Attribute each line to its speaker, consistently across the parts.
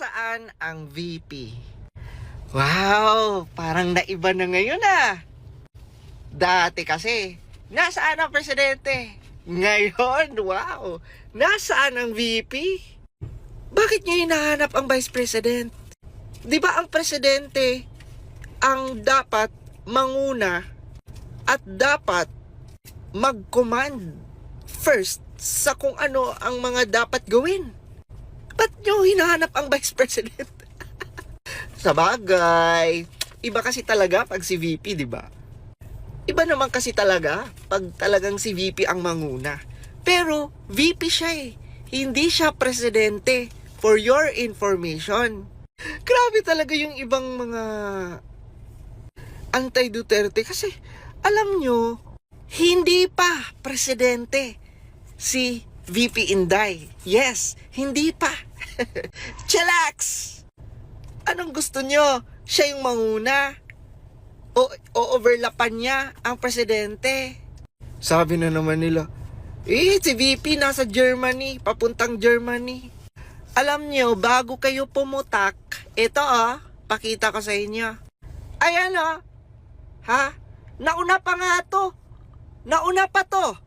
Speaker 1: Nasaan ang VP? Wow, parang naiba na ngayon ah. Dati kasi, nasaan ang presidente? Ngayon, wow, nasaan ang VP? Bakit niya hinahanap ang vice president? Di ba ang presidente ang dapat manguna at dapat mag-command first sa kung ano ang mga dapat gawin? Ba't nyo hinahanap ang vice president? Sabagay, iba kasi talaga pag si VP, di ba? Iba naman kasi talaga pag talagang si VP ang manguna. Pero VP siya eh. Hindi siya presidente, for your information. Grabe talaga yung ibang mga anti-Duterte kasi alam nyo, hindi pa presidente si VP Inday. Yes, hindi pa. Chillax! Anong gusto nyo? Siya yung manguna? O overlapan niya ang presidente? Sabi na naman nila, si VP nasa Germany, papuntang Germany. Alam nyo, bago kayo pumutak, ito pakita ko sa inyo. Ayan ha? Nauna pa nga to. Nauna pa to.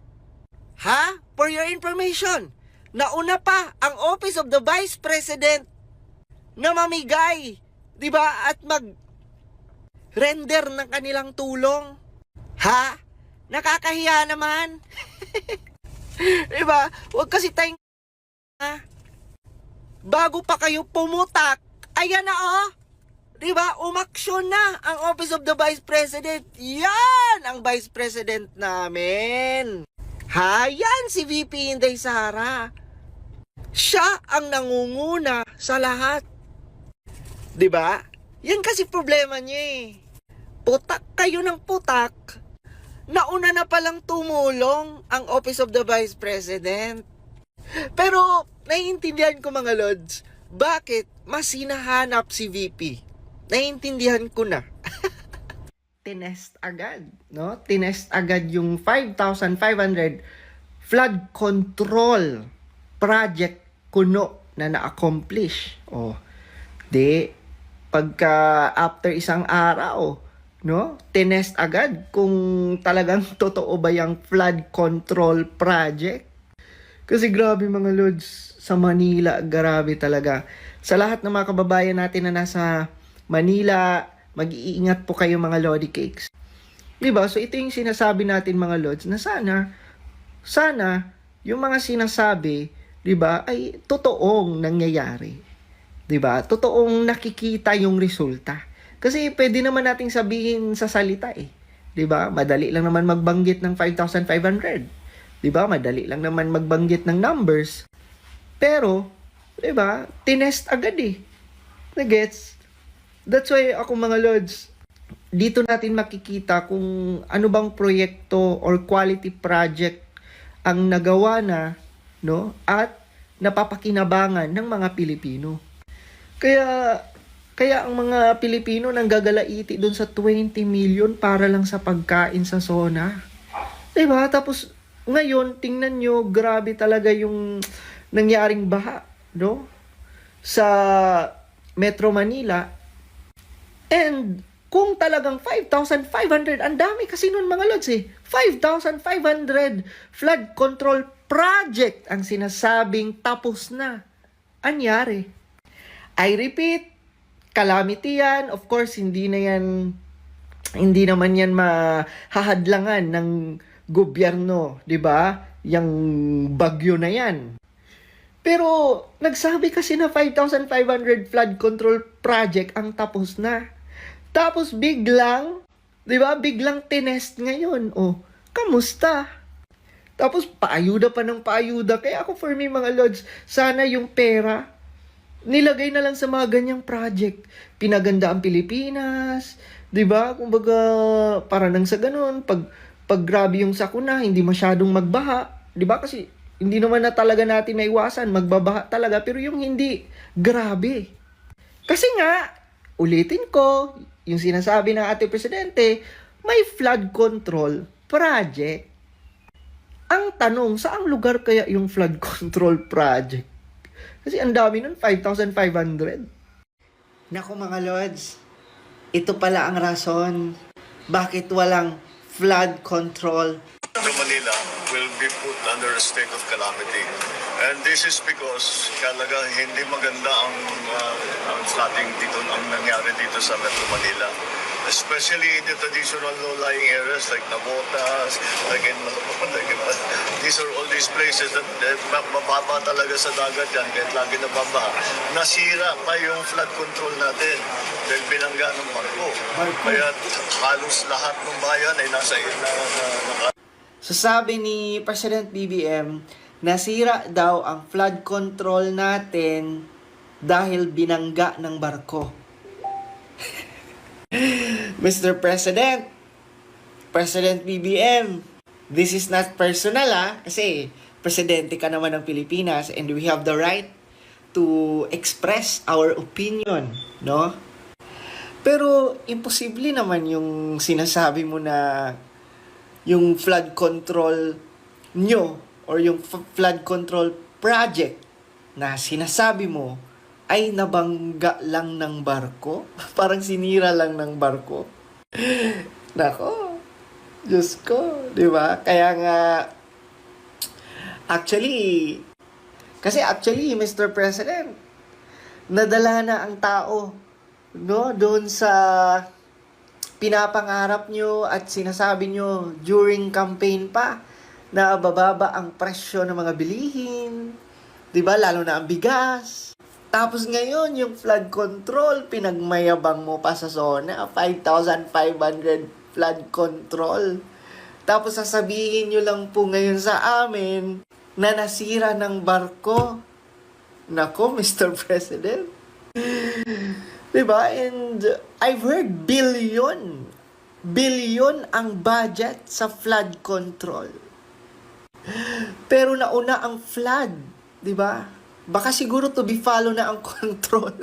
Speaker 1: Ha? For your information, nauna pa ang Office of the Vice President na mamigay, 'di ba? At mag-render ng kanilang tulong. Ha? Nakakahiya naman. 'Di ba? Huwag kasi tayong bago pa kayo pumutak, ayan na 'di ba? Umaksyon na ang Office of the Vice President. Yan ang Vice President namin. Ha? Yan si VP Inday Sara. Siya ang nangunguna sa lahat. 'Di ba? Yan kasi problema niya eh. Putak kayo ng putak. Nauna na palang tumulong ang Office of the Vice President. Pero naiintindihan ko mga lods, bakit mas hinahanap si VP? Naiintindihan ko na. Tinest agad, no? Tinest agad yung 5,500 flood control project kuno na na-accomplish. Pagka after isang araw, no? Tinest agad kung talagang totoo ba yung flood control project. Kasi grabe mga lods, sa Manila, grabe talaga. Sa lahat ng mga kababayan natin na nasa Manila, mag-iingat po kayo mga Lodi Cakes. Diba? So ito yung sinasabi natin mga lods na sana yung mga sinasabi, diba, ay totoong nangyayari. Diba? Totoong nakikita yung resulta. Kasi pwede naman nating sabihin sa salita eh. Diba? Madali lang naman magbanggit ng 5,500. Diba? Madali lang naman magbanggit ng numbers. Pero, diba? Tinest agad eh. Nagets? That's why ako mga lods, dito natin makikita kung ano bang proyekto or quality project ang nagawa na, no? At napapakinabangan ng mga Pilipino. Kaya ang mga Pilipino nanggagalaiti doon sa 20 million para lang sa pagkain sa SONA. Diba? Tapos ngayon, tingnan nyo, grabe talaga yung nangyaring baha, no? Sa Metro Manila. And kung talagang 5,500, ang dami kasi nun mga lods eh. 5,500 flood control project ang sinasabing tapos na. Anyari? I repeat, calamity yan. Of course, hindi naman yan mahahadlangan ng gobyerno, 'di ba? Yang bagyo na yan. Pero nagsabi kasi na 5,500 flood control project ang tapos na. Tapos biglang, 'di ba? Biglang tinest ngayon. Kamusta? Tapos paayuda pa ng paayuda. Kaya ako for me mga lods, sana yung pera nilagay na lang sa mga ganyang project. Pinaganda ang Pilipinas, 'di ba? Kumbaga para nang sa ganun, pag grabe yung sakuna, hindi masyadong magbaha, 'di ba? Kasi hindi naman na talaga natin maiwasan, magbabaha talaga, pero yung hindi grabe. Kasi nga, ulitin ko, yung sinasabi ng ating presidente, may flood control project. Ang tanong, saang lugar kaya yung flood control project? Kasi ang dami nun, 5,500. Naku mga Lods, ito pala ang rason bakit walang flood control.
Speaker 2: Manila will be put under a state of calamity. And this is because talaga hindi maganda ang flooding dito, ang nangyari dito sa Metro Manila. Especially in the traditional low-lying areas like Navotas, these are all these places that mababa talaga sa dagat yan kahit lagi nababaha. Nasira pa yung flood control natin dahil binangga ng barko. Kaya halos lahat ng bayan ay nasa
Speaker 1: So sabi ni President BBM, nasira daw ang flood control natin dahil binangga ng barko. Mr. President, President BBM, this is not personal kasi presidente ka naman ng Pilipinas and we have the right to express our opinion, no? Pero imposible naman yung sinasabi mo na yung flood control nyo or yung flood control project na sinasabi mo ay nabangga lang ng barko? Parang sinira lang ng barko? Nako, Diyos ko, di ba? Kaya nga, actually, Mr. President, nadala na ang tao, no, doon sa pinapangarap nyo at sinasabi nyo during campaign pa na bababa ang presyo ng mga bilihin, 'di ba? Lalo na ang bigas. Tapos ngayon, yung flood control, pinagmayabang mo pa sa zona, 5,500 flood control. Tapos sasabihin nyo lang po ngayon sa amin na nasira ng barko. Nako, Mr. President. Diba? And I've heard billion ang budget sa flood control. Pero nauna ang flood, 'di ba? Baka siguro to be follow na ang control.